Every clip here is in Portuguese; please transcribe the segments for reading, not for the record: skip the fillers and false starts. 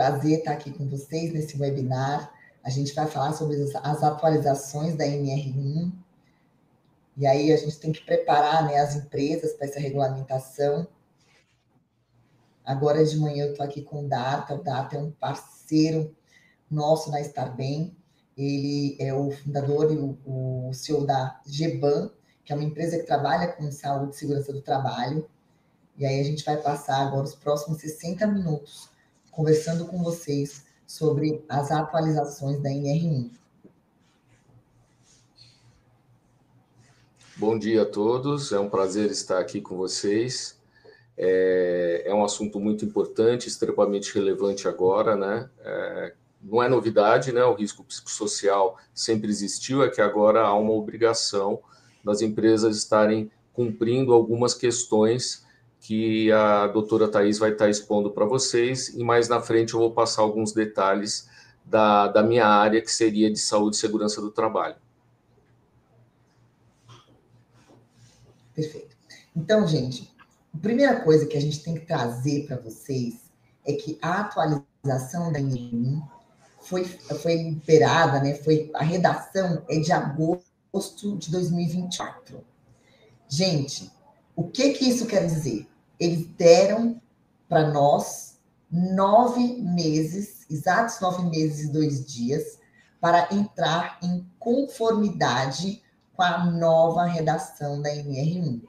prazer estar aqui com vocês nesse webinar. A gente vai falar sobre as atualizações da NR1. E aí a gente tem que preparar, né, as empresas para essa regulamentação. Agora de manhã eu estou aqui com o Data. O Data é um parceiro nosso na Estar Bem. Ele é o fundador e o CEO da GBAN, que é uma empresa que trabalha com saúde e segurança do trabalho. E aí a gente vai passar agora os próximos 60 minutos conversando com vocês sobre as atualizações da NR1. Bom dia a todos, é um prazer estar aqui com vocês. É um assunto muito importante, extremamente relevante agora, né? Não é novidade, né? O risco psicossocial sempre existiu, é que agora há uma obrigação das empresas estarem cumprindo algumas questões que a doutora Thais vai estar expondo para vocês, e mais na frente eu vou passar alguns detalhes da minha área, que seria de saúde e segurança do trabalho. Perfeito. Então, gente, a primeira coisa que a gente tem que trazer para vocês é que a atualização da NR1 foi liberada, né? A redação é de agosto de 2024. Gente, o que isso quer dizer? Eles deram para nós 9 meses, exatos 9 meses e 2 dias, para entrar em conformidade com a nova redação da NR1.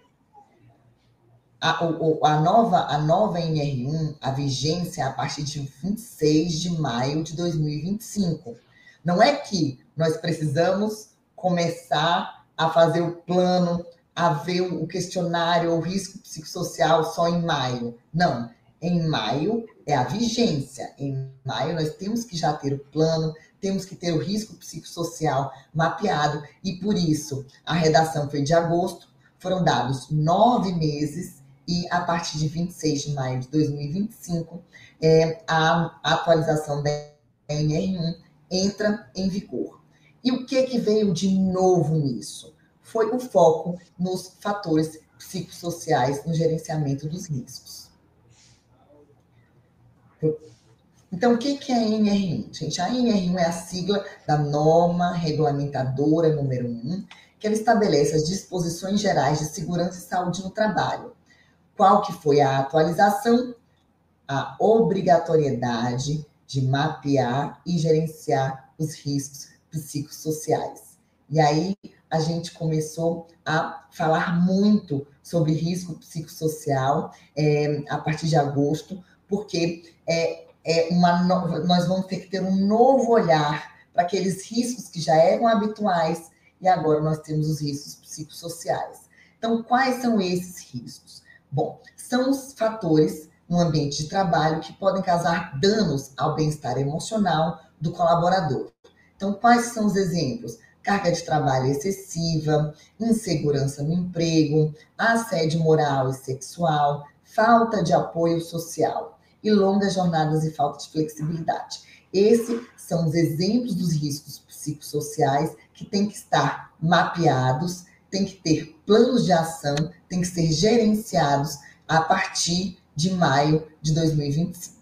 A nova NR1, a vigência é a partir de 26 de maio de 2025. Não é que nós precisamos começar a fazer o plano, a ver o questionário, o risco psicossocial só em maio. Não, em maio é a vigência. Em maio nós temos que já ter o plano, temos que ter o risco psicossocial mapeado, e por isso a redação foi de agosto, foram dados 9 meses, e a partir de 26 de maio de 2025, a atualização da NR1 entra em vigor. E o que veio de novo nisso? Foi o foco nos fatores psicossociais no gerenciamento dos riscos. Então, o que é a NR1? Gente, a NR1 é a sigla da norma regulamentadora número 1, que ela estabelece as disposições gerais de segurança e saúde no trabalho. Qual que foi a atualização? A obrigatoriedade de mapear e gerenciar os riscos psicossociais. E aí a gente começou a falar muito sobre risco psicossocial a partir de agosto, porque nós vamos ter que ter um novo olhar para aqueles riscos que já eram habituais, e agora nós temos os riscos psicossociais. Então, quais são esses riscos? Bom, são os fatores no ambiente de trabalho que podem causar danos ao bem-estar emocional do colaborador. Então, quais são os exemplos? Carga de trabalho excessiva, insegurança no emprego, assédio moral e sexual, falta de apoio social e longas jornadas e falta de flexibilidade. Esses são os exemplos dos riscos psicossociais que têm que estar mapeados, tem que ter planos de ação, tem que ser gerenciados a partir de maio de 2025.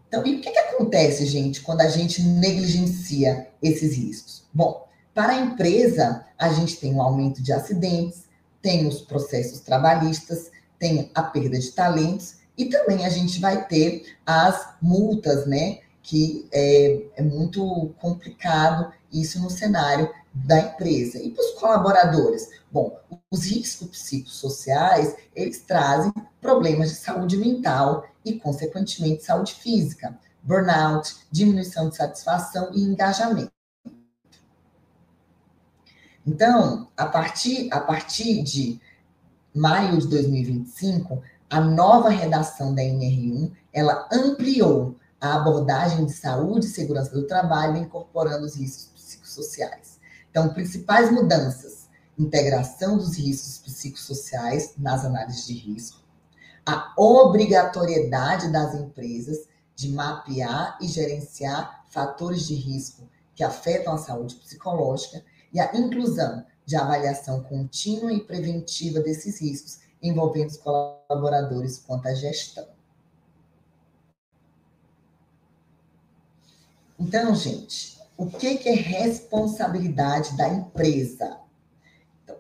Então, e o que acontece, gente, quando a gente negligencia esses riscos? Bom, para a empresa, a gente tem um aumento de acidentes, tem os processos trabalhistas, tem a perda de talentos, e também a gente vai ter as multas, né? Que é muito complicado isso no cenário da empresa. E para os colaboradores? Bom, os riscos psicossociais, eles trazem problemas de saúde mental e, consequentemente, saúde física, burnout, diminuição de satisfação e engajamento. Então, a partir de maio de 2025, a nova redação da NR1, ela ampliou a abordagem de saúde e segurança do trabalho, incorporando os riscos psicossociais. Então, principais mudanças: integração dos riscos psicossociais nas análises de risco, a obrigatoriedade das empresas de mapear e gerenciar fatores de risco que afetam a saúde psicológica, e a inclusão de avaliação contínua e preventiva desses riscos, envolvendo os colaboradores quanto à gestão. Então, gente, o que é responsabilidade da empresa? Então,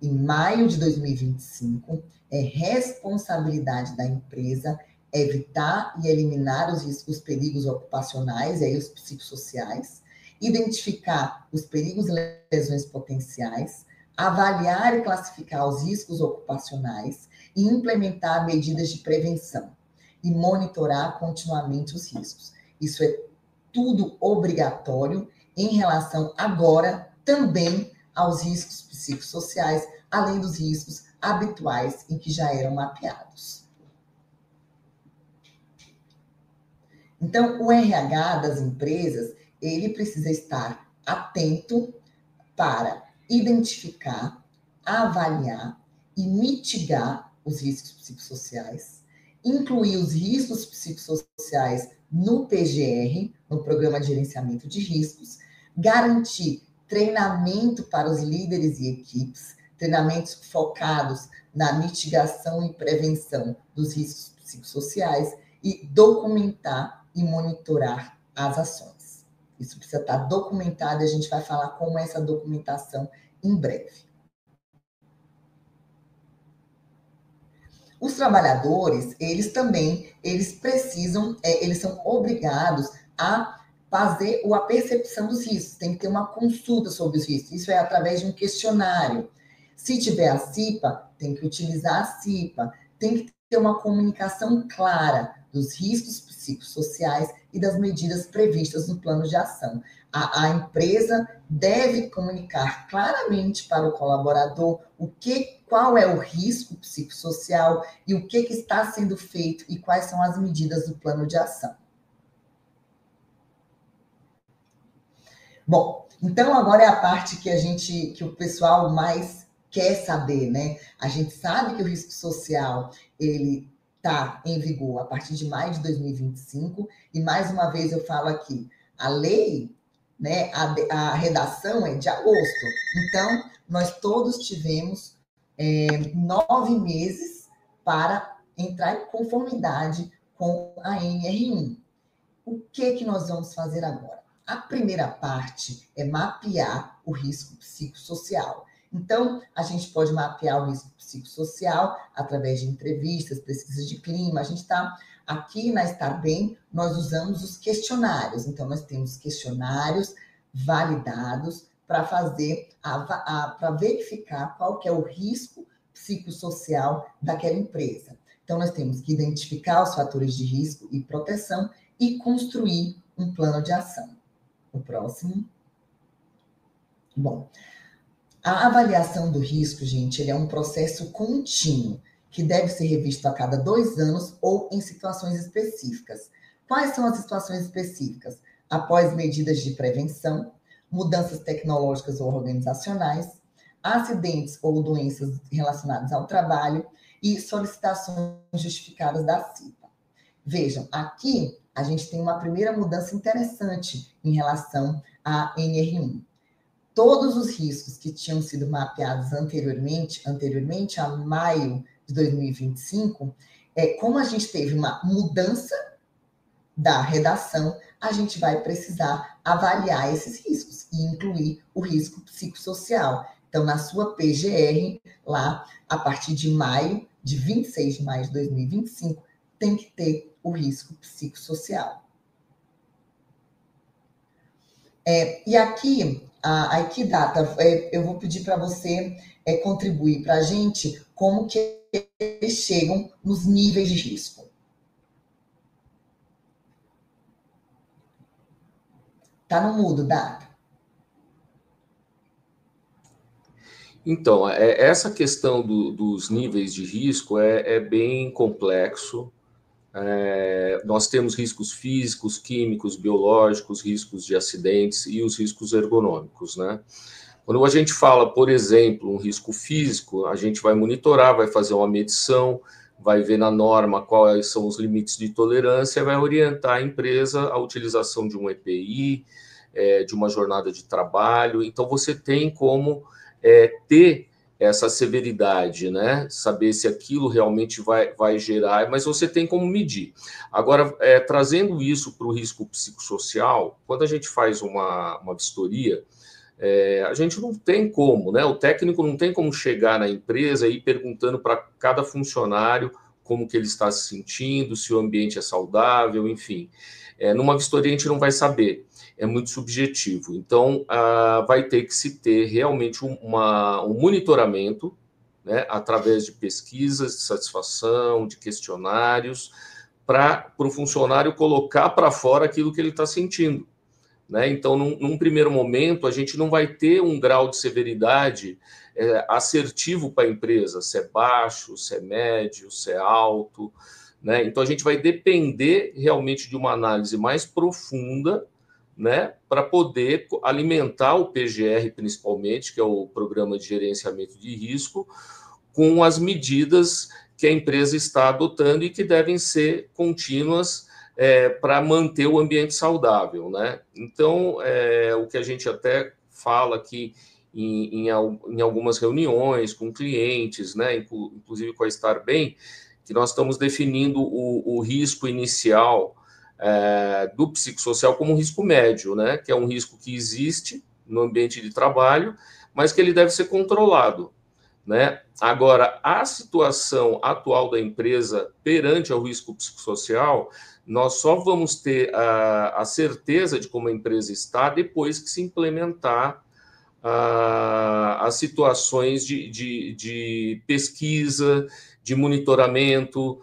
em maio de 2025, é responsabilidade da empresa evitar e eliminar os perigos ocupacionais, e aí os psicossociais, identificar os perigos e lesões potenciais, avaliar e classificar os riscos ocupacionais e implementar medidas de prevenção e monitorar continuamente os riscos. Isso é tudo obrigatório em relação agora também aos riscos psicossociais, além dos riscos habituais em que já eram mapeados. Então, o RH das empresas, ele precisa estar atento para identificar, avaliar e mitigar os riscos psicossociais, incluir os riscos psicossociais no PGR, no Programa de Gerenciamento de Riscos, garantir treinamento para os líderes e equipes, treinamentos focados na mitigação e prevenção dos riscos psicossociais e documentar e monitorar as ações. Isso precisa estar documentado e a gente vai falar como é essa documentação em breve. Os trabalhadores, eles precisam, eles são obrigados a fazer a percepção dos riscos, tem que ter uma consulta sobre os riscos, isso é através de um questionário. Se tiver a CIPA, tem que utilizar a CIPA, tem que ter uma comunicação clara dos riscos psicossociais e das medidas previstas no plano de ação. A empresa deve comunicar claramente para o colaborador qual é o risco psicossocial e o que está sendo feito e quais são as medidas do plano de ação. Bom, então agora é a parte que o pessoal mais quer saber, né? A gente sabe que o risco social, ele está em vigor a partir de maio de 2025, e mais uma vez eu falo aqui, a lei, né, a redação é de agosto, então nós todos tivemos 9 meses para entrar em conformidade com a NR1. O que nós vamos fazer agora? A primeira parte é mapear o risco psicossocial. Então, a gente pode mapear o risco psicossocial através de entrevistas, pesquisas de clima. A gente está aqui na Estar Bem, nós usamos os questionários. Então, nós temos questionários validados para fazer, para verificar qual que é o risco psicossocial daquela empresa. Então, nós temos que identificar os fatores de risco e proteção e construir um plano de ação. O próximo. Bom, a avaliação do risco, gente, ele é um processo contínuo, que deve ser revisto a cada 2 anos ou em situações específicas. Quais são as situações específicas? Após medidas de prevenção, mudanças tecnológicas ou organizacionais, acidentes ou doenças relacionadas ao trabalho e solicitações justificadas da CIPA. Vejam, aqui a gente tem uma primeira mudança interessante em relação à NR1. Todos os riscos que tinham sido mapeados anteriormente a maio de 2025, como a gente teve uma mudança da redação, a gente vai precisar avaliar esses riscos e incluir o risco psicossocial. Então, na sua PGR, lá, a partir de 26 de maio de 2025, tem que ter o risco psicossocial. E aqui, a Equidata, eu vou pedir para você contribuir para a gente como que eles chegam nos níveis de risco. Tá no mudo, Data. Então, essa questão dos níveis de risco é bem complexo. Nós temos riscos físicos, químicos, biológicos, riscos de acidentes e os riscos ergonômicos, né? Quando a gente fala, por exemplo, um risco físico, a gente vai monitorar, vai fazer uma medição, vai ver na norma quais são os limites de tolerância, vai orientar a empresa a utilização de um EPI, de uma jornada de trabalho. Então, você tem como ter essa severidade, né? Saber se aquilo realmente vai gerar, mas você tem como medir. Agora, trazendo isso para o risco psicossocial, quando a gente faz uma vistoria, a gente não tem como, né? O técnico não tem como chegar na empresa e ir perguntando para cada funcionário como que ele está se sentindo, se o ambiente é saudável, enfim. Numa vistoria a gente não vai saber, é muito subjetivo. Então, vai ter que se ter realmente um monitoramento, né, através de pesquisas de satisfação, de questionários, para o funcionário colocar para fora aquilo que ele está sentindo. Né? Então, num primeiro momento, a gente não vai ter um grau de severidade assertivo para a empresa, se é baixo, se é médio, se é alto. Né? Então, a gente vai depender realmente de uma análise mais profunda, né, para poder alimentar o PGR, principalmente, que é o Programa de Gerenciamento de Risco, com as medidas que a empresa está adotando e que devem ser contínuas para manter o ambiente saudável. Né? Então, o que a gente até fala aqui em algumas reuniões com clientes, né, inclusive com a Estar Bem, que nós estamos definindo o risco inicial do psicossocial como um risco médio, né, que é um risco que existe no ambiente de trabalho, mas que ele deve ser controlado. Né? Agora, a situação atual da empresa perante ao risco psicossocial, nós só vamos ter a certeza de como a empresa está depois que se implementar as situações de pesquisa, de monitoramento,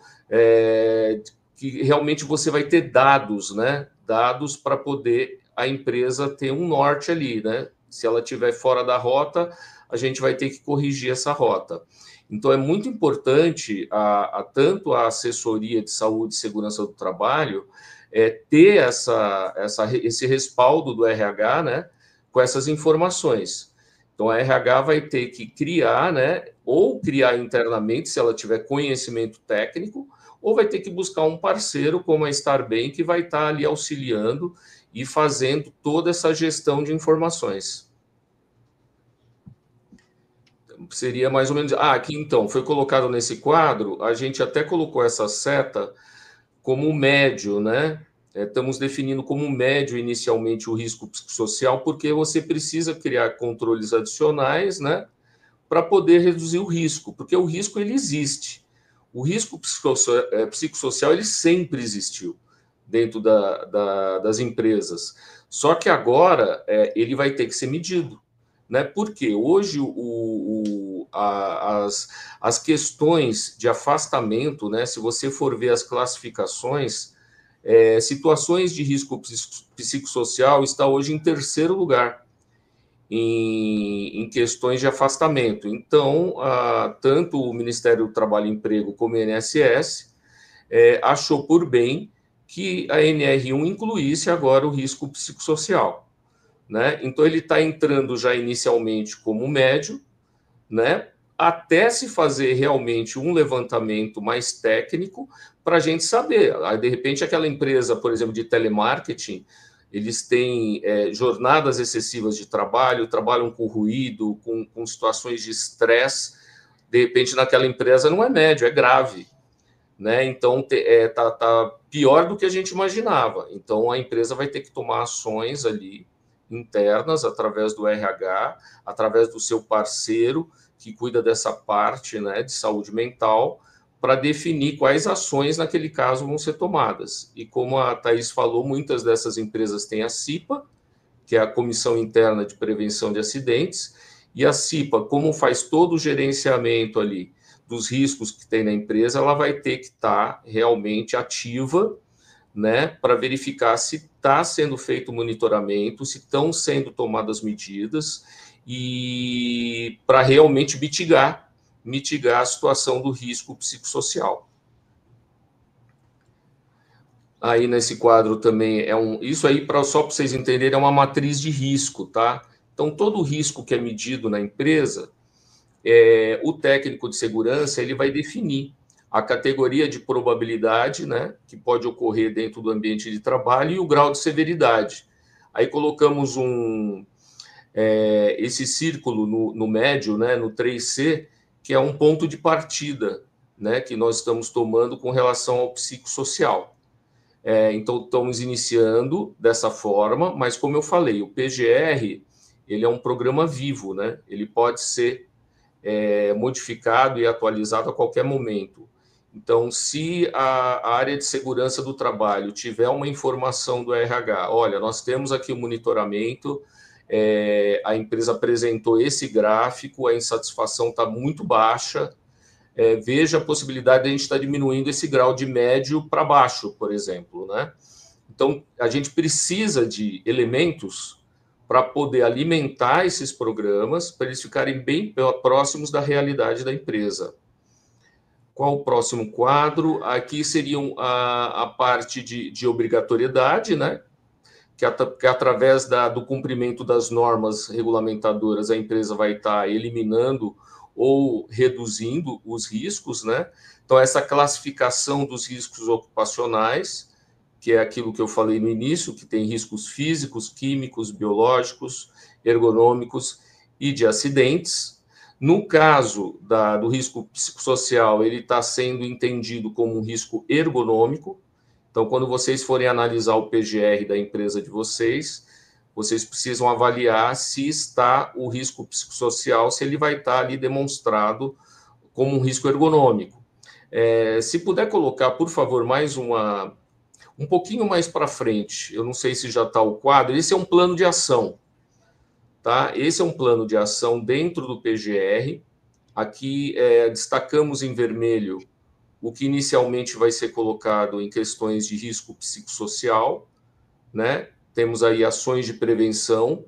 que realmente você vai ter dados, né? Dados para poder a empresa ter um norte ali, né? Se ela estiver fora da rota, a gente vai ter que corrigir essa rota. Então, é muito importante, tanto a assessoria de saúde e segurança do trabalho, ter esse respaldo do RH, né, com essas informações. Então, a RH vai ter que criar, né, ou criar internamente, se ela tiver conhecimento técnico, ou vai ter que buscar um parceiro como a Estar Bem, que vai estar ali auxiliando e fazendo toda essa gestão de informações. Seria mais ou menos... aqui então, foi colocado nesse quadro, a gente até colocou essa seta como médio, né? Estamos definindo como médio inicialmente o risco psicossocial, porque você precisa criar controles adicionais, né, para poder reduzir o risco, porque o risco ele existe. O risco psicossocial ele sempre existiu dentro das empresas, só que agora ele vai ter que ser medido. Né? Porque hoje as questões de afastamento, né, se você for ver as classificações, situações de risco psicossocial está hoje em terceiro lugar em questões de afastamento. Então, tanto o Ministério do Trabalho e Emprego como o INSS achou por bem que a NR1 incluísse agora o risco psicossocial. Né? Então, ele está entrando já inicialmente como médio, né? Até se fazer realmente um levantamento mais técnico para a gente saber. De repente, aquela empresa, por exemplo, de telemarketing, eles têm jornadas excessivas de trabalho, trabalham com ruído, com situações de estresse. De repente, naquela empresa não é médio, é grave. Né? Então, tá pior do que a gente imaginava. Então, a empresa vai ter que tomar ações ali internas, através do RH, através do seu parceiro, que cuida dessa parte, né, de saúde mental, para definir quais ações, naquele caso, vão ser tomadas. E como a Thaís falou, muitas dessas empresas têm a CIPA, que é a Comissão Interna de Prevenção de Acidentes, e a CIPA, como faz todo o gerenciamento ali dos riscos que tem na empresa, ela vai ter que estar realmente ativa, né, para verificar se está sendo feito o monitoramento, se estão sendo tomadas medidas e para realmente mitigar a situação do risco psicossocial. Aí nesse quadro também isso aí, só para vocês entenderem, é uma matriz de risco, tá? Então, todo o risco que é medido na empresa, o técnico de segurança ele vai definir a categoria de probabilidade, né, que pode ocorrer dentro do ambiente de trabalho e o grau de severidade. Aí colocamos esse círculo no médio, né, no 3C, que é um ponto de partida, né, que nós estamos tomando com relação ao psicossocial. Então, estamos iniciando dessa forma, mas como eu falei, o PGR ele é um programa vivo, né? Ele pode ser modificado e atualizado a qualquer momento. Então, se a área de segurança do trabalho tiver uma informação do RH, olha, nós temos aqui o monitoramento, a empresa apresentou esse gráfico, a insatisfação está muito baixa, veja a possibilidade de a gente estar diminuindo esse grau de médio para baixo, por exemplo, né? Então, a gente precisa de elementos para poder alimentar esses programas, para eles ficarem bem próximos da realidade da empresa. Qual o próximo quadro? Aqui seriam a parte de obrigatoriedade, né? Que através do cumprimento das normas regulamentadoras, a empresa vai estar eliminando ou reduzindo os riscos, né? Então, essa classificação dos riscos ocupacionais, que é aquilo que eu falei no início, que tem riscos físicos, químicos, biológicos, ergonômicos e de acidentes. No caso do risco psicossocial, ele está sendo entendido como um risco ergonômico. Então, quando vocês forem analisar o PGR da empresa de vocês precisam avaliar se está o risco psicossocial, se ele vai estar ali demonstrado como um risco ergonômico. Se puder colocar, por favor, mais um pouquinho mais para frente, eu não sei se já está o quadro, esse é um plano de ação, tá? Esse é um plano de ação dentro do PGR. Aqui destacamos em vermelho o que inicialmente vai ser colocado em questões de risco psicossocial, né? Temos aí ações de prevenção,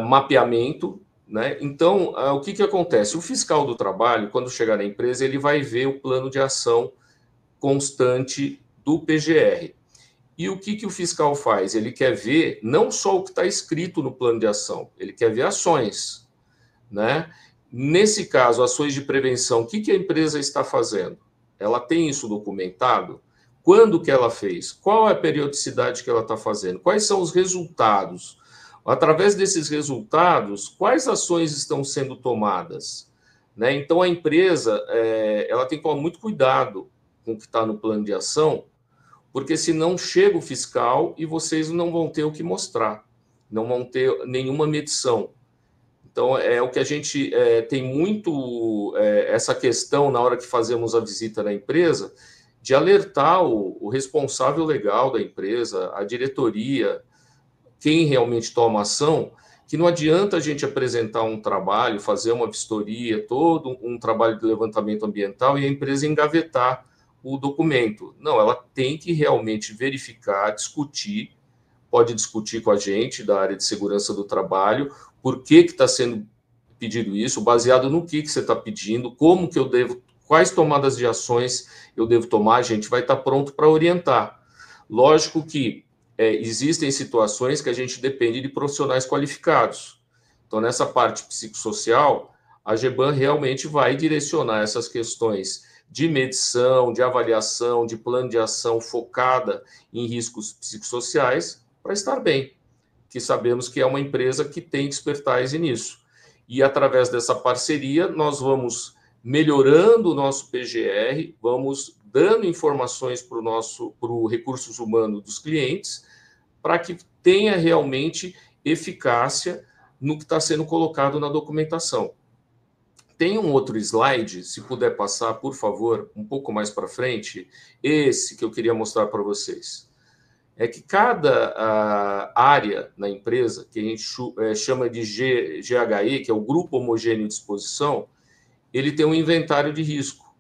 mapeamento, né? Então, o que acontece? O fiscal do trabalho, quando chegar na empresa, ele vai ver o plano de ação constante do PGR. E o que o fiscal faz? Ele quer ver não só o que está escrito no plano de ação, ele quer ver ações, né? Nesse caso, ações de prevenção, o que a empresa está fazendo? Ela tem isso documentado? Quando que ela fez? Qual é a periodicidade que ela está fazendo? Quais são os resultados? Através desses resultados, quais ações estão sendo tomadas? Né? Então, a empresa ela tem que tomar muito cuidado com o que está no plano de ação, porque senão chega o fiscal e vocês não vão ter o que mostrar, não vão ter nenhuma medição. Então, é o que a gente tem muito essa questão na hora que fazemos a visita na empresa, de alertar o responsável legal da empresa, a diretoria, quem realmente toma ação, que não adianta a gente apresentar um trabalho, fazer uma vistoria, todo um trabalho de levantamento ambiental e a empresa engavetar o documento. Não, ela tem que realmente verificar, discutir, pode discutir com a gente da área de segurança do trabalho, por que está sendo pedido isso, baseado no que você está pedindo, como que eu devo, quais tomadas de ações eu devo tomar, a gente vai estar pronto para orientar. Lógico que existem situações que a gente depende de profissionais qualificados. Então, nessa parte psicossocial, a GBAN realmente vai direcionar essas questões de medição, de avaliação, de plano de ação focada em riscos psicossociais para estar bem, que sabemos que é uma empresa que tem expertise nisso. E, através dessa parceria, nós vamos melhorando o nosso PGR, vamos dando informações para o recursos humanos dos clientes, para que tenha realmente eficácia no que está sendo colocado na documentação. Tem um outro slide, se puder passar, por favor, um pouco mais para frente, esse que eu queria mostrar para vocês. É que cada área na empresa, que a gente chama de GHE, que é o Grupo Homogêneo de Exposição, ele tem um inventário de risco.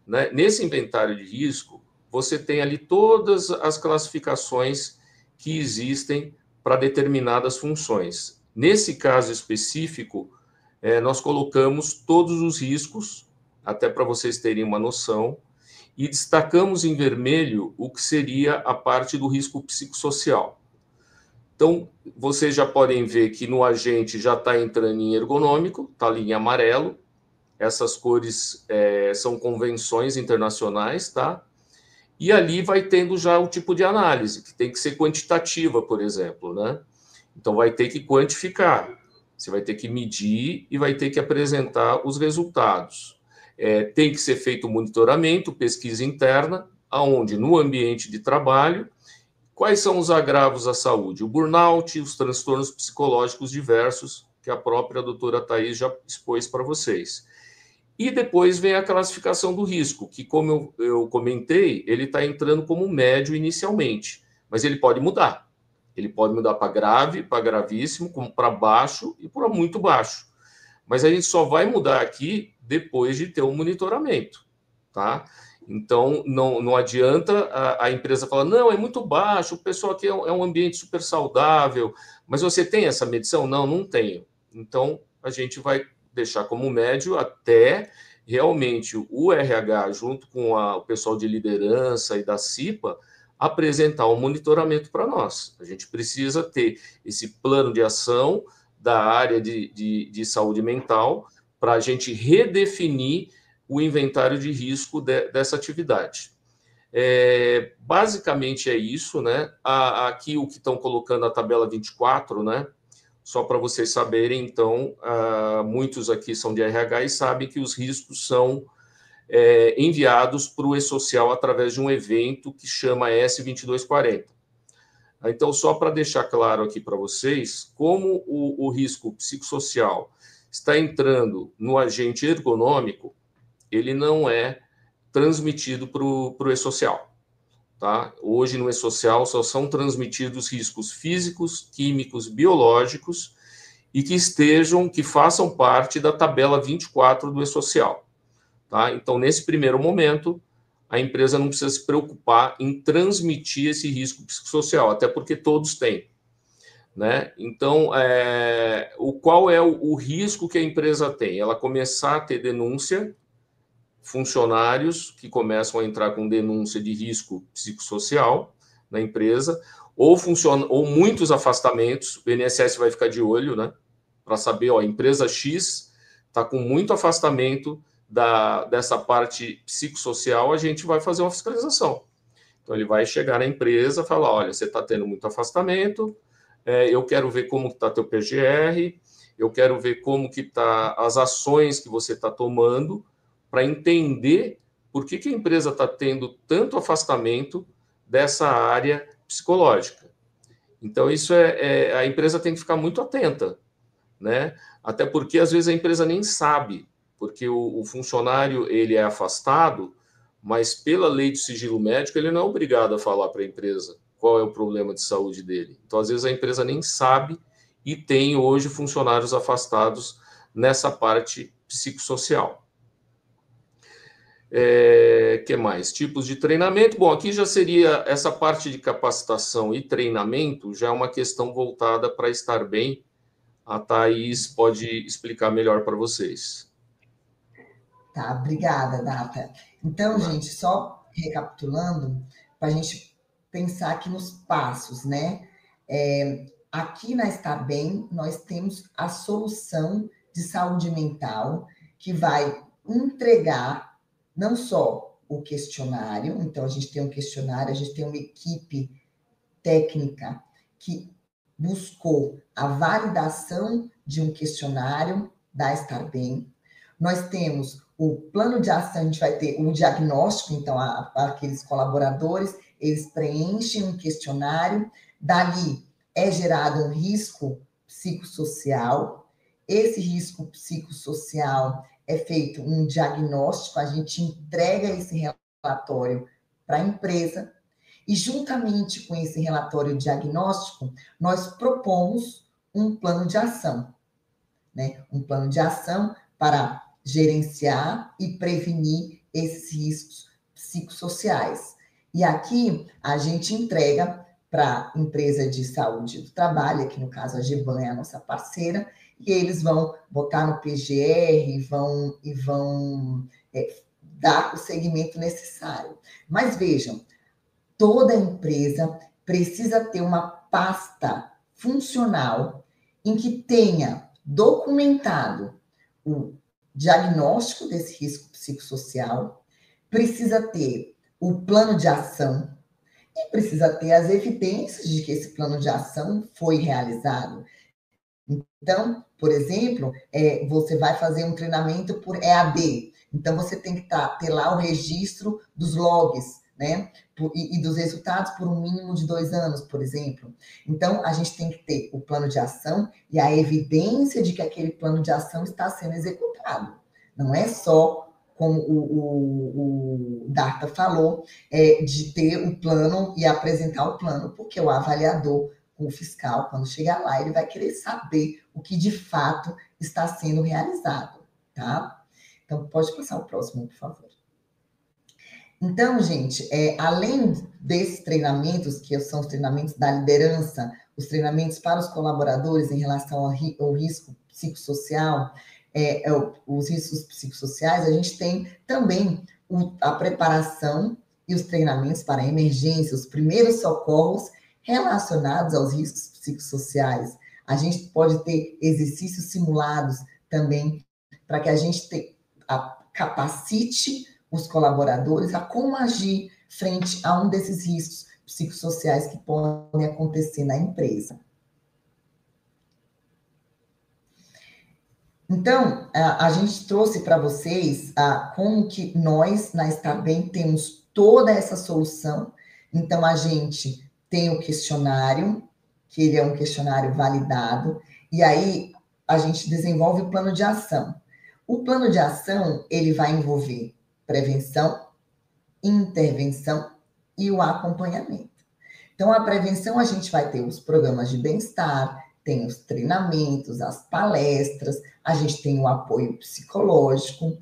Né? Nesse inventário de risco, você tem ali todas as classificações que existem para determinadas funções. Nesse caso específico, nós colocamos todos os riscos, até para vocês terem uma noção, e destacamos em vermelho o que seria a parte do risco psicossocial. Então, vocês já podem ver que no agente já está entrando em ergonômico, está ali em amarelo. Essas cores são convenções internacionais, tá? E ali vai tendo já o tipo de análise, que tem que ser quantitativa, por exemplo, né? Então, vai ter que quantificar, você vai ter que medir e vai ter que apresentar os resultados. Tem que ser feito o monitoramento, pesquisa interna, aonde no ambiente de trabalho, quais são os agravos à saúde? O burnout, os transtornos psicológicos diversos, que a própria doutora Thais já expôs para vocês. E depois vem a classificação do risco, que, como eu comentei, ele está entrando como médio inicialmente, mas ele pode mudar. Ele pode mudar para grave, para gravíssimo, como para baixo e para muito baixo. Mas a gente só vai mudar aqui depois de ter um monitoramento, tá? Então, não adianta a empresa falar, não, é muito baixo, o pessoal aqui é um ambiente super saudável, mas você tem essa medição? Não, não tenho. Então, a gente vai deixar como médio até realmente o RH, junto com o pessoal de liderança e da CIPA, apresentar um monitoramento para nós. A gente precisa ter esse plano de ação da área de saúde mental para a gente redefinir o inventário de risco dessa atividade. Basicamente é isso, né? Aqui o que estão colocando a tabela 24, né? Só para vocês saberem, então, muitos aqui são de RH e sabem que os riscos são enviados para o E-Social através de um evento que chama S2240. Então, só para deixar claro aqui para vocês, como o risco psicossocial está entrando no agente ergonômico, ele não é transmitido para o E-Social. Tá? Hoje, no E-Social, só são transmitidos riscos físicos, químicos, biológicos e que façam parte da tabela 24 do E-Social. Tá? Então, nesse primeiro momento, a empresa não precisa se preocupar em transmitir esse risco psicossocial, até porque todos têm. Né? Então, qual é o risco que a empresa tem? Ela começar a ter denúncia, funcionários que começam a entrar com denúncia de risco psicossocial na empresa, ou muitos afastamentos, o INSS vai ficar de olho, né? Para saber, a empresa X está com muito afastamento dessa parte psicossocial, a gente vai fazer uma fiscalização. Então, ele vai chegar na empresa e falar, olha, você está tendo muito afastamento, eu quero ver como está teu PGR, eu quero ver como que está as ações que você está tomando para entender por que a empresa está tendo tanto afastamento dessa área psicológica. Então, isso a empresa tem que ficar muito atenta, né? Até porque, às vezes, a empresa nem sabe, porque o funcionário ele é afastado, mas pela lei de sigilo médico, ele não é obrigado a falar para a empresa qual é o problema de saúde dele. Então, às vezes, a empresa nem sabe e tem hoje funcionários afastados nessa parte psicossocial. Que mais? Tipos de treinamento. Bom, aqui já seria essa parte de capacitação e treinamento, já é uma questão voltada para estar bem. A Thais pode explicar melhor para vocês. Tá, obrigada, Data. Então, gente, só recapitulando, para a gente pensar aqui nos passos, né? Aqui na Estar Bem, nós temos a solução de saúde mental, que vai entregar não só o questionário, então a gente tem um questionário, a gente tem uma equipe técnica que buscou a validação de um questionário da Estar Bem. Nós temos o plano de ação, a gente vai ter o diagnóstico, então, aqueles colaboradores, eles preenchem um questionário, dali é gerado um risco psicossocial, esse risco psicossocial é feito um diagnóstico, a gente entrega esse relatório para a empresa, e juntamente com esse relatório diagnóstico, nós propomos um plano de ação, né? Um plano de ação para gerenciar e prevenir esses riscos psicossociais. E aqui a gente entrega para a empresa de saúde do trabalho, aqui no caso a GBAN é a nossa parceira, e eles vão botar no PGR e vão dar o segmento necessário. Mas vejam, toda empresa precisa ter uma pasta funcional em que tenha documentado o diagnóstico desse risco psicossocial, precisa ter o plano de ação e precisa ter as evidências de que esse plano de ação foi realizado. Então, por exemplo, você vai fazer um treinamento por EAD. Então, você tem que ter lá o registro dos logs, né? E dos resultados por um mínimo de 2 anos, por exemplo. Então, a gente tem que ter o plano de ação e a evidência de que aquele plano de ação está sendo executado. Não é só, como o Darta falou, de ter o plano e apresentar o plano, porque o avaliador, o fiscal, quando chegar lá, ele vai querer saber o que de fato está sendo realizado, tá? Então, pode passar o próximo, por favor. Então, gente, além desses treinamentos, que são os treinamentos da liderança, os treinamentos para os colaboradores em relação ao risco psicossocial, os riscos psicossociais, a gente tem também a preparação e os treinamentos para emergência, os primeiros socorros relacionados aos riscos psicossociais. A gente pode ter exercícios simulados também para que a gente capacite os colaboradores a como agir frente a um desses riscos psicossociais que podem acontecer na empresa. Então, a gente trouxe para vocês como que nós, na Estar Bem, temos toda essa solução. Então, a gente tem o questionário, que ele é um questionário validado, e aí a gente desenvolve o plano de ação. O plano de ação, ele vai envolver prevenção, intervenção e o acompanhamento. Então, a prevenção, a gente vai ter os programas de bem-estar, tem os treinamentos, as palestras, a gente tem o apoio psicológico.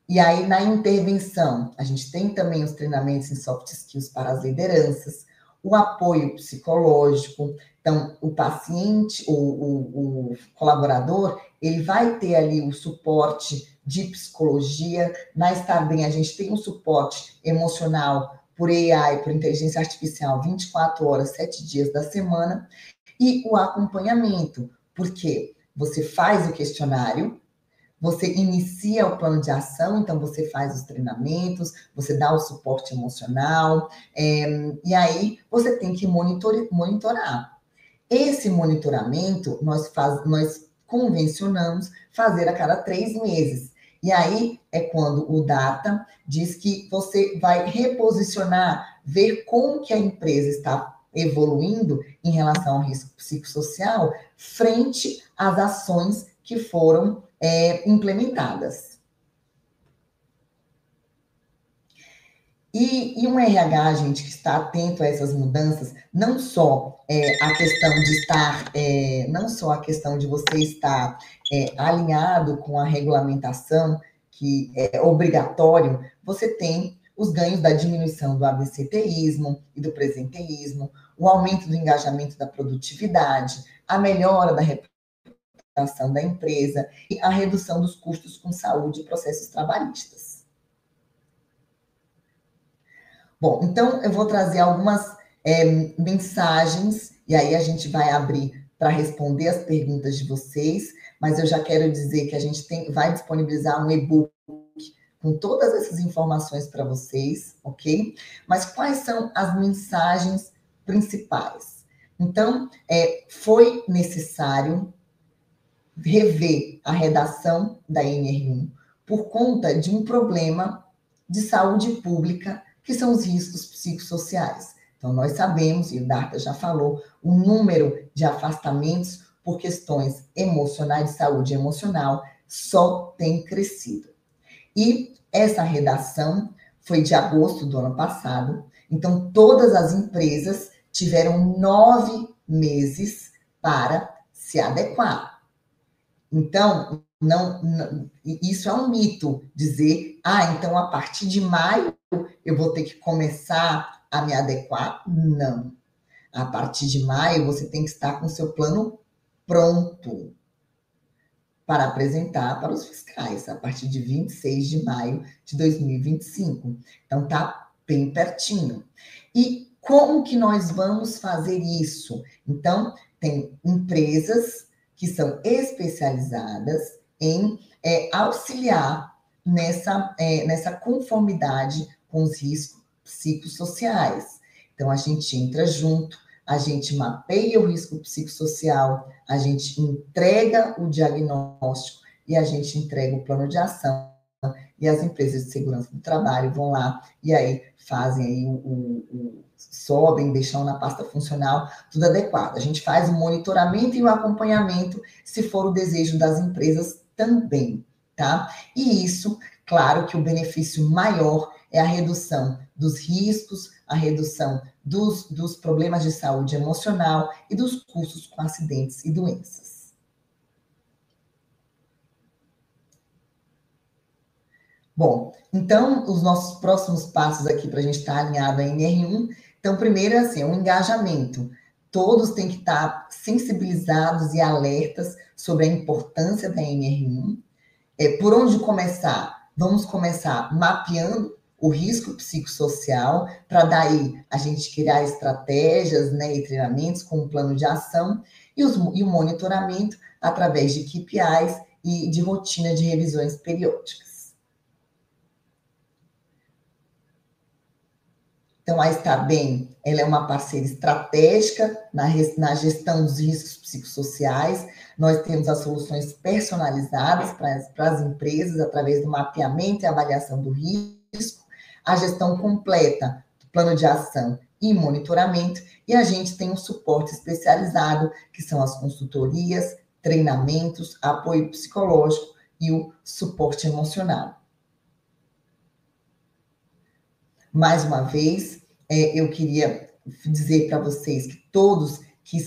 E aí, na intervenção, a gente tem também os treinamentos em soft skills para as lideranças, o apoio psicológico. Então, o paciente, o colaborador, ele vai ter ali o suporte de psicologia. Na Estar Bem, a gente tem um suporte emocional por AI, por inteligência artificial, 24 horas, 7 dias da semana. E o acompanhamento, porque você faz o questionário, você inicia o plano de ação, então você faz os treinamentos, você dá o suporte emocional, e aí você tem que monitorar. Esse monitoramento nós convencionamos fazer a cada 3 meses. E aí é quando o Data diz que você vai reposicionar, ver como que a empresa está evoluindo em relação ao risco psicossocial frente às ações que foram implementadas. E um RH, gente, que está atento a essas mudanças, não só a questão de estar, não só a questão de você estar alinhado com a regulamentação, que é obrigatório, você tem os ganhos da diminuição do absenteísmo e do presenteísmo, o aumento do engajamento da produtividade, a melhora da reputação da empresa e a redução dos custos com saúde e processos trabalhistas. Bom, então eu vou trazer algumas mensagens e aí a gente vai abrir para responder as perguntas de vocês, mas eu já quero dizer que a gente vai disponibilizar um e-book com todas essas informações para vocês, ok? Mas quais são as mensagens principais? Então, foi necessário rever a redação da NR1 por conta de um problema de saúde pública, que são os riscos psicossociais. Então, nós sabemos, e o Darta já falou, o número de afastamentos por questões emocionais, de saúde emocional, só tem crescido. E essa redação foi de agosto do ano passado, então todas as empresas tiveram 9 meses para se adequar. Então, isso é um mito, dizer, então a partir de maio eu vou ter que começar a me adequar. Não. A partir de maio você tem que estar com o seu plano pronto para apresentar para os fiscais, a partir de 26 de maio de 2025. Então, está bem pertinho. E como que nós vamos fazer isso? Então, tem empresas que são especializadas em auxiliar nessa conformidade com os riscos psicossociais. Então, a gente entra junto, a gente mapeia o risco psicossocial, a gente entrega o diagnóstico e a gente entrega o plano de ação. E as empresas de segurança do trabalho vão lá e aí fazem aí sobem, deixam na pasta funcional, tudo adequado. A gente faz o monitoramento e o acompanhamento, se for o desejo das empresas também, tá? E isso, claro que o benefício maior é a redução dos riscos, a redução dos problemas de saúde emocional e dos custos com acidentes e doenças. Bom, então, os nossos próximos passos aqui para a gente estar alinhado a NR1. Então, primeiro, assim, o engajamento. Todos têm que estar sensibilizados e alertas sobre a importância da NR1. Por onde começar? Vamos começar mapeando o risco psicossocial, para daí a gente criar estratégias, né, e treinamentos com um plano de ação, e o monitoramento através de KPIs e de rotina de revisões periódicas. Então, a Estabem, ela é uma parceira estratégica na gestão dos riscos psicossociais. Nós temos as soluções personalizadas para as empresas, através do mapeamento e avaliação do risco, a gestão completa do plano de ação e monitoramento, e a gente tem um suporte especializado, que são as consultorias, treinamentos, apoio psicológico e o suporte emocional. Mais uma vez, eu queria dizer para vocês que todos que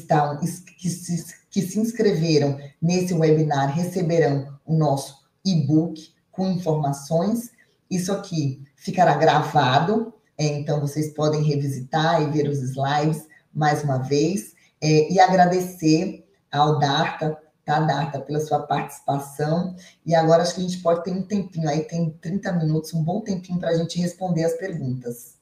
se inscreveram nesse webinar receberão o nosso e-book com informações. Isso aqui ficará gravado, então vocês podem revisitar e ver os slides mais uma vez, e agradecer ao Darta, tá, Darta, pela sua participação. E agora acho que a gente pode ter um tempinho, aí tem 30 minutos, um bom tempinho para a gente responder as perguntas.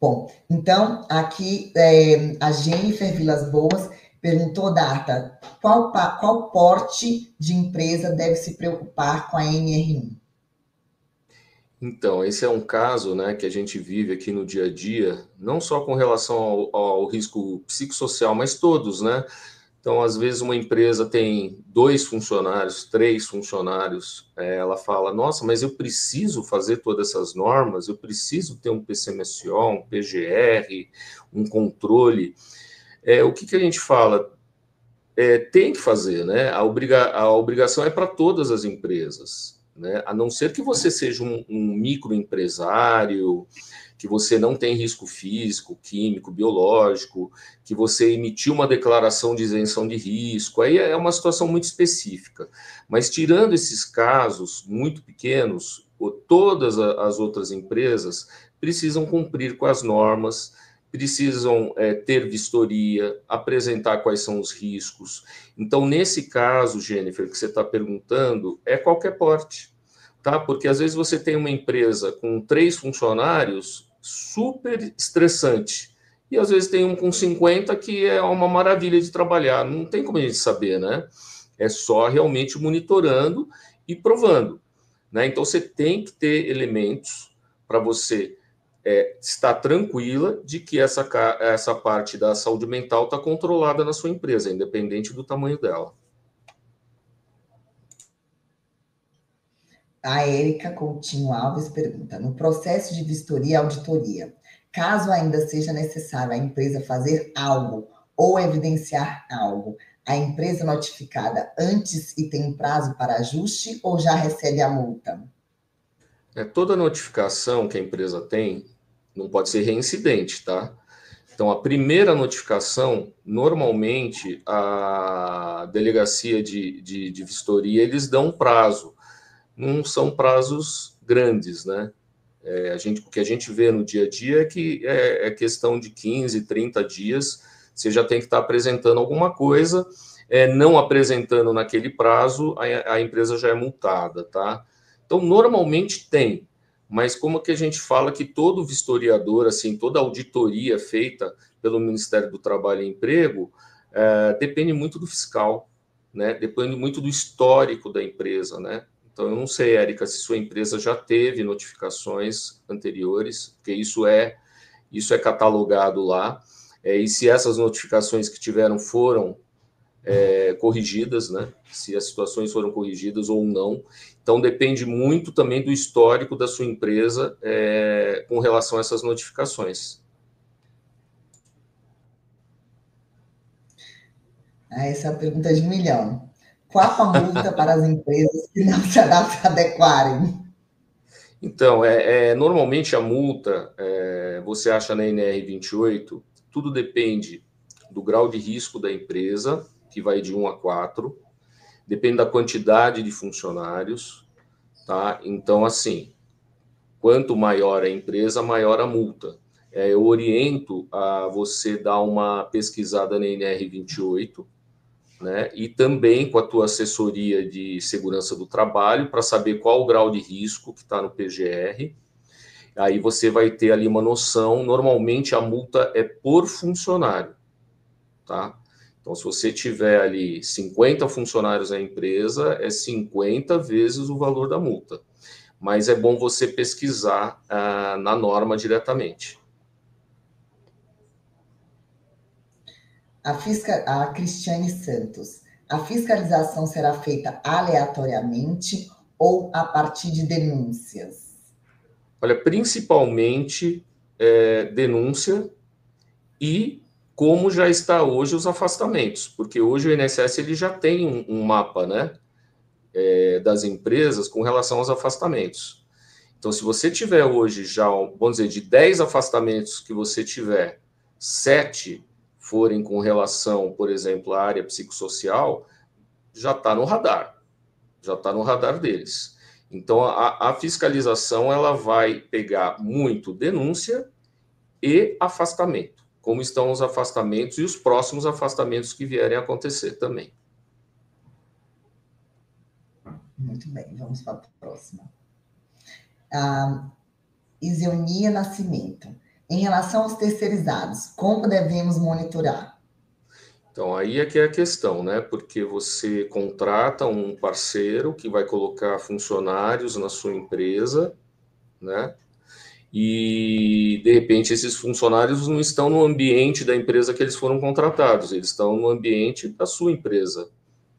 Bom, então, aqui a Jennifer Vilas Boas perguntou, Darta, qual porte de empresa deve se preocupar com a NR1? Então, esse é um caso, né, que a gente vive aqui no dia a dia, não só com relação ao risco psicossocial, mas todos, né? Então, às vezes, uma empresa tem 2 funcionários, 3 funcionários, ela fala, nossa, mas eu preciso fazer todas essas normas, eu preciso ter um PCMSO, um PGR, um controle. O que a gente fala? Tem que fazer, né? A obrigação é para todas as empresas, né? A não ser que você seja um microempresário, que você não tem risco físico, químico, biológico, que você emitiu uma declaração de isenção de risco, aí é uma situação muito específica. Mas tirando esses casos muito pequenos, todas as outras empresas precisam cumprir com as normas, precisam ter vistoria, apresentar quais são os riscos. Então, nesse caso, Jennifer, que você está perguntando, é qualquer porte, tá? Porque às vezes você tem uma empresa com 3 funcionários, super estressante, e às vezes tem um com 50 que é uma maravilha de trabalhar, não tem como a gente saber, né? É só realmente monitorando e provando, né? Então, você tem que ter elementos para você estar tranquila de que essa parte da saúde mental está controlada na sua empresa, independente do tamanho dela. A Érica Coutinho Alves pergunta, no processo de vistoria e auditoria, caso ainda seja necessário a empresa fazer algo ou evidenciar algo, a empresa notificada antes e tem prazo para ajuste ou já recebe a multa? Toda notificação que a empresa tem não pode ser reincidente, tá? Então, a primeira notificação, normalmente, a delegacia de vistoria, eles dão prazo. Não são prazos grandes, né? O que a gente vê no dia a dia é que é questão de 15, 30 dias, você já tem que estar apresentando alguma coisa, não apresentando naquele prazo, a empresa já é multada, tá? Então, normalmente tem, mas como que a gente fala que todo vistoriador, assim, toda auditoria feita pelo Ministério do Trabalho e Emprego, depende muito do fiscal, né? Depende muito do histórico da empresa, né? Então, eu não sei, Érica, se sua empresa já teve notificações anteriores, porque isso é catalogado lá, e se essas notificações que tiveram foram corrigidas, né? Se as situações foram corrigidas ou não. Então, depende muito também do histórico da sua empresa com relação a essas notificações. Essa é a pergunta de 1 milhão. Qual a multa para as empresas que não se adequarem? Então, normalmente a multa, você acha na NR 28, tudo depende do grau de risco da empresa, que vai de 1 a 4, depende da quantidade de funcionários, tá? Então, assim, quanto maior a empresa, maior a multa. Eu oriento a você dar uma pesquisada na NR 28, né? E também com a tua assessoria de segurança do trabalho, para saber qual o grau de risco que está no PGR. Aí você vai ter ali uma noção. Normalmente a multa é por funcionário, tá? Então, se você tiver ali 50 funcionários na empresa, é 50 vezes o valor da multa. Mas é bom você pesquisar na norma diretamente. A Cristiane Santos. A fiscalização será feita aleatoriamente ou a partir de denúncias? Olha, principalmente denúncia e como já está hoje os afastamentos, porque hoje o INSS ele já tem um mapa, né, das empresas com relação aos afastamentos. Então, se você tiver hoje já, vamos dizer, de 10 afastamentos que você tiver, 7 forem com relação, por exemplo, à área psicossocial, já está no radar deles. Então, a fiscalização ela vai pegar muito denúncia e afastamento, como estão os afastamentos e os próximos afastamentos que vierem a acontecer também. Muito bem, vamos para a próxima. Isionia Nascimento. Em relação aos terceirizados, como devemos monitorar? Então, aí é que é a questão, né? Porque você contrata um parceiro que vai colocar funcionários na sua empresa, né? E, de repente, esses funcionários não estão no ambiente da empresa que eles foram contratados, eles estão no ambiente da sua empresa,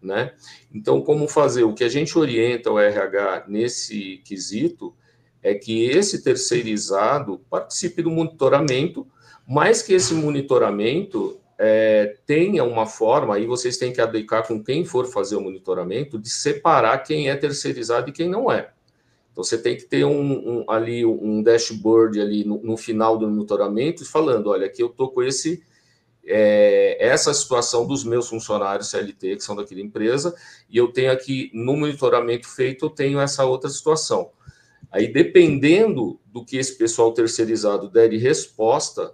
né? Então, como fazer? O que a gente orienta o RH nesse quesito é que esse terceirizado participe do monitoramento, mas que esse monitoramento tenha uma forma, aí vocês têm que adequar com quem for fazer o monitoramento, de separar quem é terceirizado e quem não é. Então, você tem que ter ali um dashboard ali no final do monitoramento, falando, olha, aqui eu estou com essa situação dos meus funcionários CLT, que são daquela empresa, e eu tenho aqui, no monitoramento feito, eu tenho essa outra situação. Aí, dependendo do que esse pessoal terceirizado der de resposta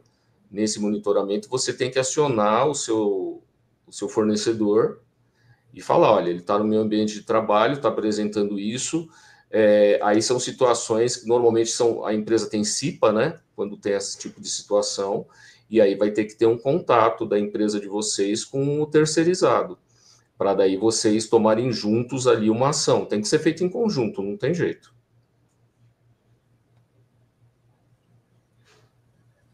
nesse monitoramento, você tem que acionar o seu fornecedor e falar, olha, ele está no meu ambiente de trabalho, está apresentando isso. Aí são situações que normalmente a empresa tem CIPA, né? Quando tem esse tipo de situação, e aí vai ter que ter um contato da empresa de vocês com o terceirizado, para daí vocês tomarem juntos ali uma ação. Tem que ser feito em conjunto, não tem jeito.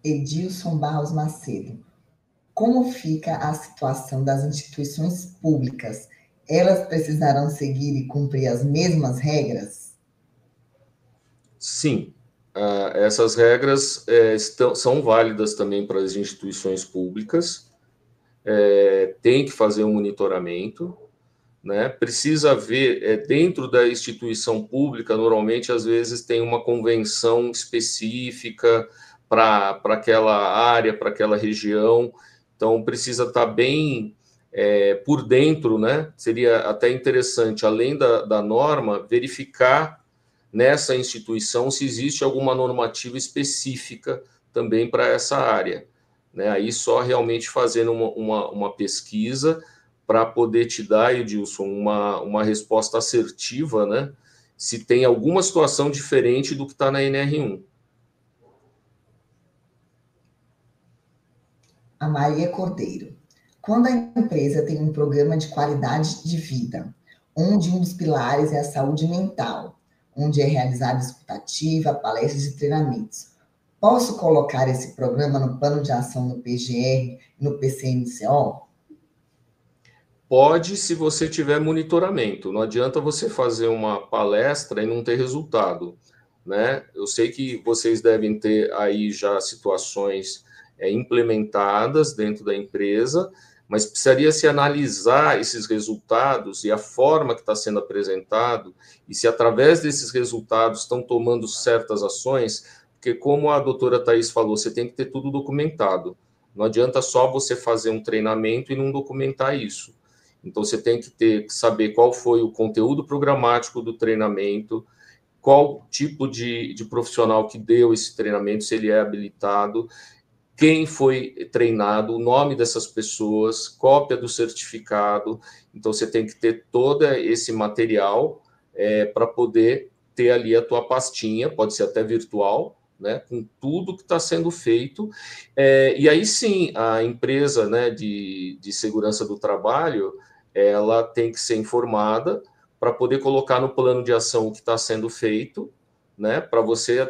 Edilson Barros Macedo. Como fica a situação das instituições públicas? Elas precisarão seguir e cumprir as mesmas regras? Sim, essas regras são válidas também para as instituições públicas. Tem que fazer um monitoramento, né? Precisa ver, dentro da instituição pública, normalmente, às vezes, tem uma convenção específica para aquela área, para aquela região, então precisa estar bem por dentro, né? Seria até interessante, além da norma, verificar nessa instituição se existe alguma normativa específica também para essa área, né? Aí só realmente fazendo uma pesquisa para poder te dar, Edilson, uma resposta assertiva, né? Se tem alguma situação diferente do que está na NR1. A Maria Cordeiro. Quando a empresa tem um programa de qualidade de vida, onde um dos pilares é a saúde mental, onde é realizada escutativa, palestras e treinamentos. Posso colocar esse programa no plano de ação no PGR e no PCMCO? Pode, se você tiver monitoramento. Não adianta você fazer uma palestra e não ter resultado, né? Eu sei que vocês devem ter aí já situações implementadas dentro da empresa, mas precisaria se analisar esses resultados e a forma que está sendo apresentado, e se através desses resultados estão tomando certas ações, porque como a doutora Thais falou, você tem que ter tudo documentado. Não adianta só você fazer um treinamento e não documentar isso. Então, você tem que saber qual foi o conteúdo programático do treinamento, qual tipo de profissional que deu esse treinamento, se ele é habilitado, quem foi treinado, o nome dessas pessoas, cópia do certificado. Então, você tem que ter todo esse material para poder ter ali a tua pastinha, pode ser até virtual, né, com tudo que está sendo feito. E aí sim, a empresa, né, de segurança do trabalho, ela tem que ser informada para poder colocar no plano de ação o que está sendo feito, né, para você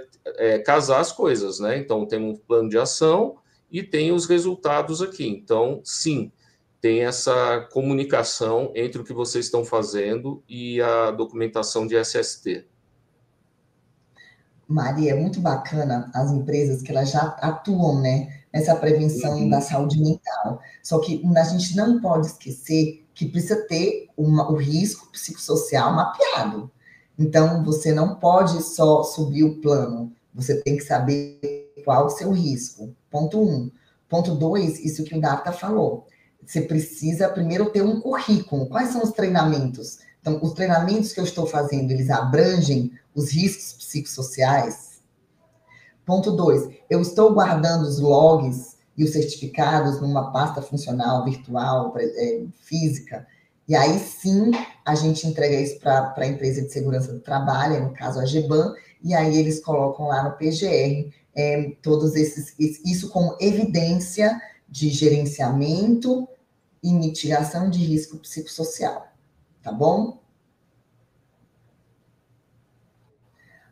casar as coisas, né? Então, tem um plano de ação e tem os resultados aqui. Então, sim, tem essa comunicação entre o que vocês estão fazendo e a documentação de SST. Maria, é muito bacana as empresas que elas já atuam, né, nessa prevenção da saúde mental. Só que a gente não pode esquecer que precisa ter o risco psicossocial mapeado. Então, você não pode só subir o plano, você tem que saber qual o seu risco. Ponto um. Ponto dois, isso que o Data falou. Você precisa primeiro ter um currículo. Quais são os treinamentos? Então, os treinamentos que eu estou fazendo, eles abrangem os riscos psicossociais? Ponto 2. Eu estou guardando os logs e os certificados numa pasta funcional, virtual, física. E aí sim a gente entrega isso para a empresa de segurança do trabalho, no caso a GBAN, e aí eles colocam lá no PGR todos isso como evidência de gerenciamento e mitigação de risco psicossocial. Tá bom?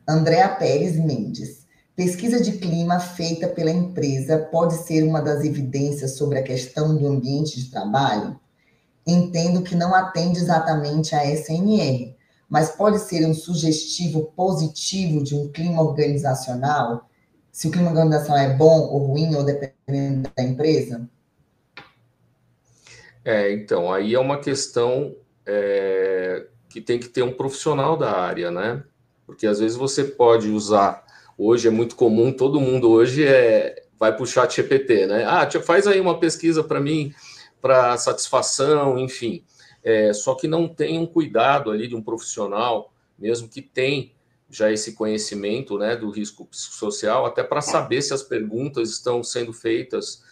Andréa Pérez Mendes. Pesquisa de clima feita pela empresa pode ser uma das evidências sobre a questão do ambiente de trabalho? Entendo que não atende exatamente à SNR, mas pode ser um sugestivo positivo de um clima organizacional? Se o clima organizacional é bom ou ruim, ou dependendo da empresa? Então, aí é uma questão que tem que ter um profissional da área, né? Porque às vezes você pode usar, hoje é muito comum, todo mundo hoje vai para o chat GPT, né? Faz aí uma pesquisa para mim, para satisfação, enfim. Só que não tem um cuidado ali de um profissional, mesmo que tem já esse conhecimento, né, do risco psicossocial, até para saber se as perguntas estão sendo feitas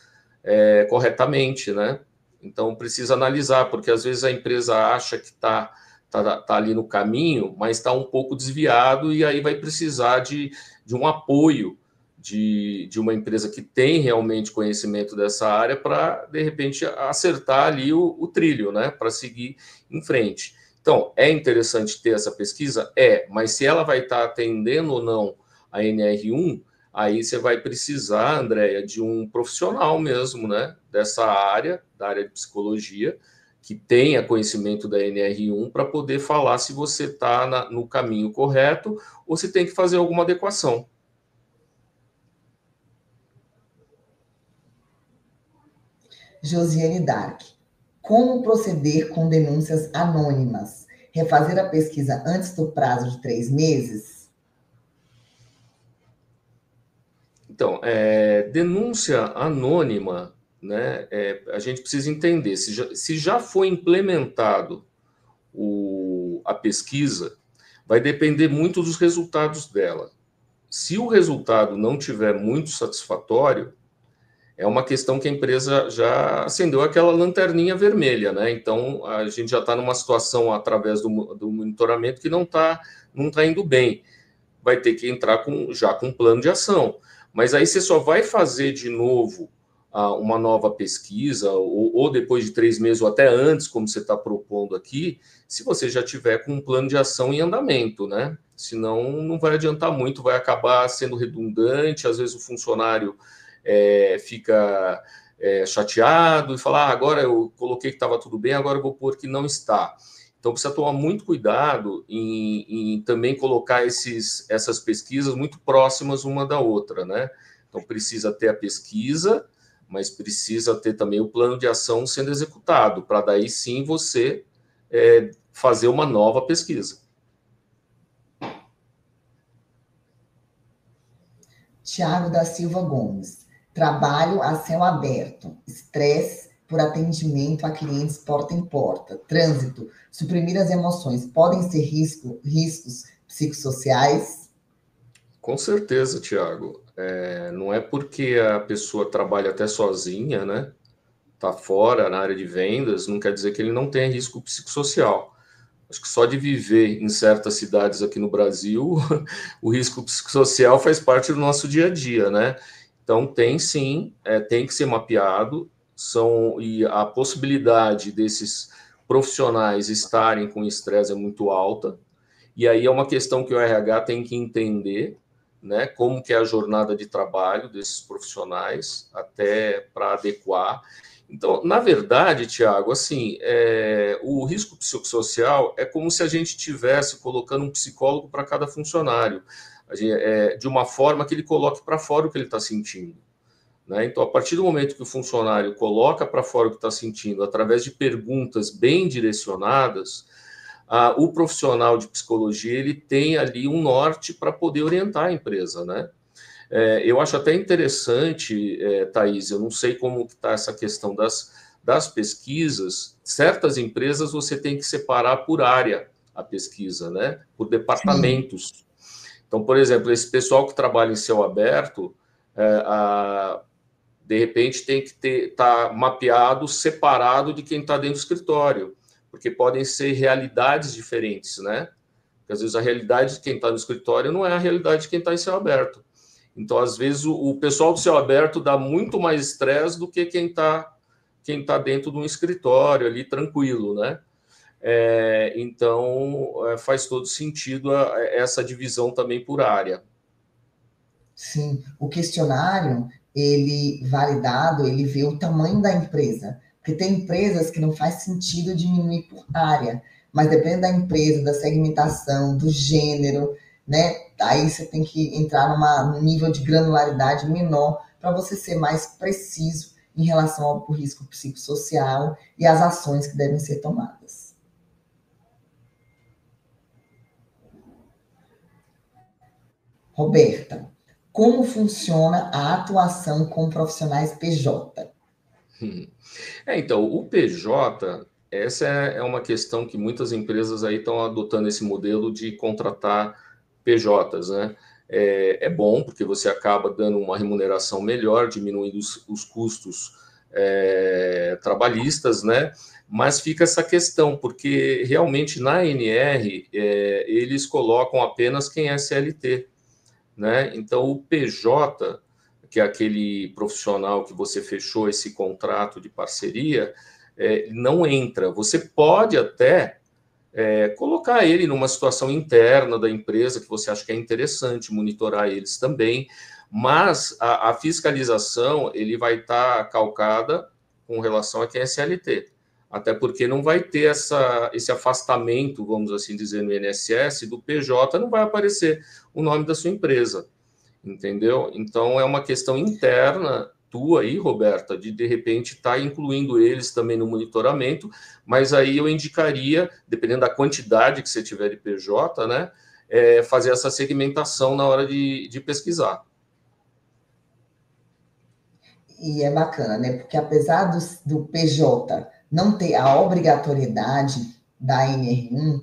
corretamente, né? Então, precisa analisar, porque às vezes a empresa acha que está ali no caminho, mas está um pouco desviado, e aí vai precisar de um apoio de uma empresa que tem realmente conhecimento dessa área para, de repente, acertar ali o trilho, né? Para seguir em frente. Então, é interessante ter essa pesquisa? Mas se ela vai estar atendendo ou não a NR1, aí você vai precisar, Andréia, de um profissional mesmo, né, dessa área, da área de psicologia, que tenha conhecimento da NR1 para poder falar se você está no caminho correto ou se tem que fazer alguma adequação. Josiane Dark. Como proceder com denúncias anônimas? Refazer a pesquisa antes do prazo de 3 meses? Então, denúncia anônima, né, a gente precisa entender, se já foi implementado a pesquisa, vai depender muito dos resultados dela. Se o resultado não tiver muito satisfatório, é uma questão que a empresa já acendeu aquela lanterninha vermelha, né? Então, a gente já está numa situação, através do monitoramento, que não tá indo bem. Vai ter que entrar já com um plano de ação. Mas aí você só vai fazer de novo uma nova pesquisa, ou depois de 3 meses, ou até antes, como você está propondo aqui, se você já tiver com um plano de ação em andamento, né? Senão não vai adiantar muito, vai acabar sendo redundante, às vezes o funcionário fica chateado e fala, agora eu coloquei que estava tudo bem, agora eu vou pôr que não está. Então precisa tomar muito cuidado em também colocar essas pesquisas muito próximas uma da outra, né? Então precisa ter a pesquisa, mas precisa ter também o plano de ação sendo executado, para daí sim você fazer uma nova pesquisa. Tiago da Silva Gomes. Trabalho a céu aberto. Estresse por atendimento a clientes porta em porta. Trânsito. Suprimir as emoções. Podem ser riscos psicossociais? Com certeza, Tiago. Não é porque a pessoa trabalha até sozinha, né? Está fora na área de vendas, não quer dizer que ele não tenha risco psicossocial. Acho que só de viver em certas cidades aqui no Brasil, o risco psicossocial faz parte do nosso dia a dia, né? Então, tem sim, tem que ser mapeado, e a possibilidade desses profissionais estarem com estresse é muito alta, e aí é uma questão que o RH tem que entender, né? Como que é a jornada de trabalho desses profissionais, até para adequar. Então, na verdade, Tiago, assim, o risco psicossocial é como se a gente estivesse colocando um psicólogo para cada funcionário, de uma forma que ele coloque para fora o que ele está sentindo, né? Então, a partir do momento que o funcionário coloca para fora o que está sentindo, através de perguntas bem direcionadas, o profissional de psicologia ele tem ali um norte para poder orientar a empresa, né? Eu acho até interessante, Thaís, eu não sei como está essa questão das pesquisas. Certas empresas você tem que separar por área a pesquisa, né? Por departamentos. Sim. Então, por exemplo, esse pessoal que trabalha em céu aberto, de repente tem que estar mapeado, separado de quem está dentro do escritório, porque podem ser realidades diferentes, né? Porque às vezes a realidade de quem está no escritório não é a realidade de quem está em céu aberto. Então, às vezes, o pessoal do céu aberto dá muito mais estresse do que quem tá dentro de um escritório ali, tranquilo, né? Então, faz todo sentido essa divisão também por área. Sim, o questionário, ele validado, ele vê o tamanho da empresa. Porque tem empresas que não faz sentido diminuir por área, mas depende da empresa, da segmentação, do gênero, né? Aí você tem que entrar num nível de granularidade menor para você ser mais preciso em relação ao risco psicossocial e às ações que devem ser tomadas. Roberta, como funciona a atuação com profissionais PJ? Então, o PJ, essa é uma questão que muitas empresas aí estão adotando esse modelo de contratar PJs, né? É bom, porque você acaba dando uma remuneração melhor, diminuindo os custos trabalhistas, né? Mas fica essa questão, porque realmente na ANR eles colocam apenas quem é CLT, né? Então, o PJ, que é aquele profissional que você fechou esse contrato de parceria, não entra. Você pode até colocar ele numa situação interna da empresa que você acha que é interessante, monitorar eles também, mas a fiscalização ele vai estar calcada com relação a quem é CLT. Até porque não vai ter esse afastamento, vamos assim dizer, no INSS, do PJ, não vai aparecer o nome da sua empresa, entendeu? Então, é uma questão interna tua aí, Roberta, de repente estar incluindo eles também no monitoramento, mas aí eu indicaria, dependendo da quantidade que você tiver de PJ, né, fazer essa segmentação na hora de pesquisar. E é bacana, né? Porque apesar do PJ não ter a obrigatoriedade da NR1,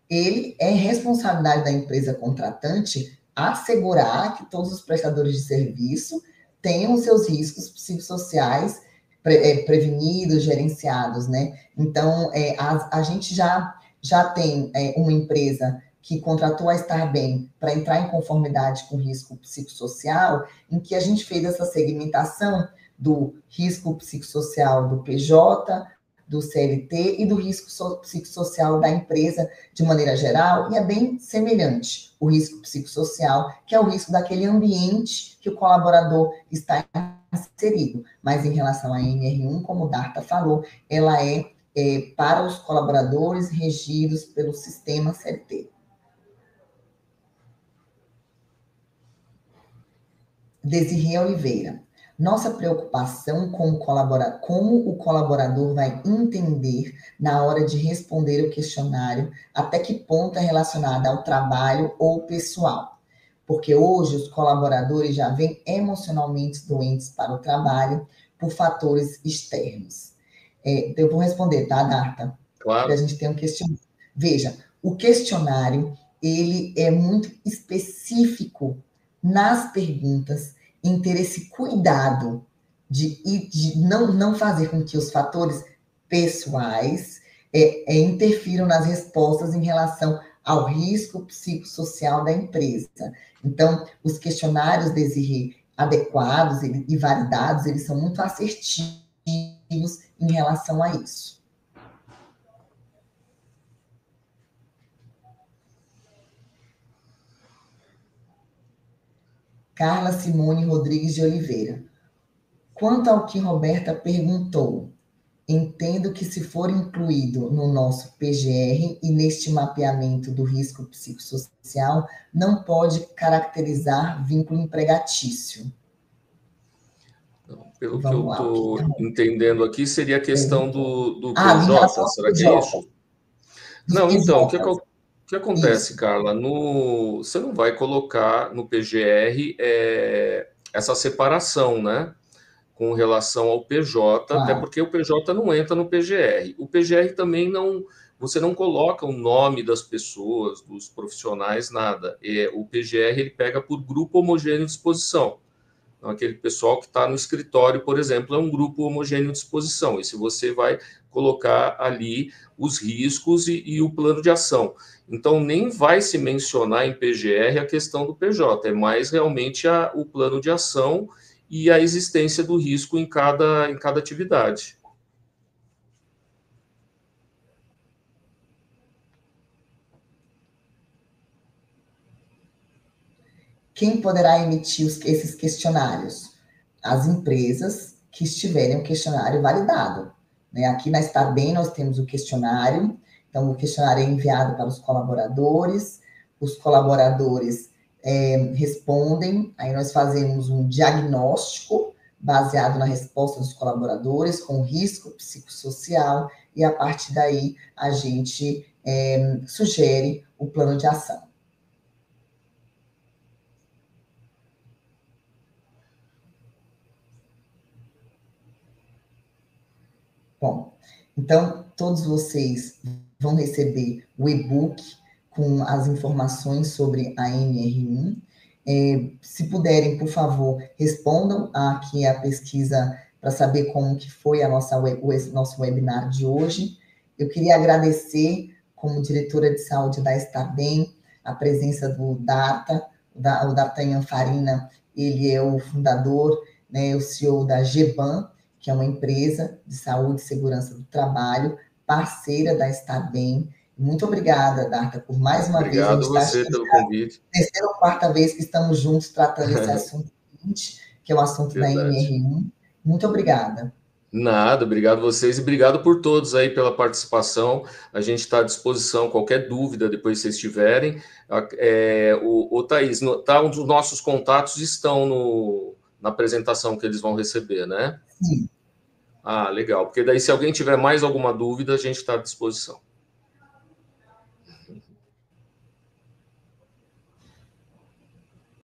ele é responsabilidade da empresa contratante assegurar que todos os prestadores de serviço tenham os seus riscos psicossociais prevenidos, gerenciados, né? Então, a gente já tem uma empresa que contratou a Estar Bem para entrar em conformidade com o risco psicossocial, em que a gente fez essa segmentação do risco psicossocial do PJ, do CLT e do risco psicossocial da empresa de maneira geral, e é bem semelhante o risco psicossocial, que é o risco daquele ambiente que o colaborador está inserido. Mas em relação à NR1, como o Darta falou, ela é para os colaboradores regidos pelo sistema CLT. Desirê Oliveira. Nossa preocupação com como o colaborador vai entender na hora de responder o questionário, até que ponto é relacionado ao trabalho ou pessoal. Porque hoje os colaboradores já vêm emocionalmente doentes para o trabalho por fatores externos. Eu vou responder, tá, Darta? Claro. Para a gente ter um questionário. Veja, o questionário, ele é muito específico nas perguntas, em ter esse cuidado de não fazer com que os fatores pessoais interfiram nas respostas em relação ao risco psicossocial da empresa. Então, os questionários Desirê, adequados e validados, eles são muito assertivos em relação a isso. Carla Simone Rodrigues de Oliveira. Quanto ao que Roberta perguntou, entendo que se for incluído no nosso PGR e neste mapeamento do risco psicossocial, não pode caracterizar vínculo empregatício. Pelo que eu estou entendendo aqui, seria a questão do em relação PJ, ao será que PJ. é isso? Não, então, o que acontece, Isso. Carla? Você não vai colocar no PGR essa separação, né? Com relação ao PJ, Claro. até porque o PJ não entra no PGR. O PGR também não... Você não coloca o nome das pessoas, dos profissionais, nada. O PGR, ele pega por grupo homogêneo de exposição. Então, aquele pessoal que está no escritório, por exemplo, é um grupo homogêneo de exposição. E se você vai colocar ali os riscos e o plano de ação. Então, nem vai se mencionar em PGR a questão do PJ, é mais realmente o plano de ação e a existência do risco em cada atividade. Quem poderá emitir esses questionários? As empresas que tiverem o questionário validado. Aqui na Starbem nós temos o questionário, então o questionário é enviado para os colaboradores respondem, aí nós fazemos um diagnóstico baseado na resposta dos colaboradores, com risco psicossocial, e a partir daí a gente sugere o plano de ação. Bom, então todos vocês vão receber o e-book com as informações sobre a NR1. Se puderem, por favor, respondam aqui a pesquisa para saber como que foi o nosso webinar de hoje. Eu queria agradecer, como diretora de saúde da Starbem, a presença do Darta, o D'Artagnan Farina, ele é o fundador, né, o CEO da GBAN, que é uma empresa de saúde e segurança do trabalho, parceira da Starbem. Muito obrigada, Darta, por mais uma vez. Obrigado a você pelo convite. Terceira ou quarta vez que estamos juntos tratando esse assunto, que é o assunto da NR1. Muito obrigada. Nada, obrigado a vocês e obrigado por todos aí pela participação. A gente está à disposição, qualquer dúvida depois que vocês tiverem. O Thaís, um dos nossos contatos estão na apresentação que eles vão receber, né? Sim. Ah, legal, porque daí se alguém tiver mais alguma dúvida, a gente está à disposição.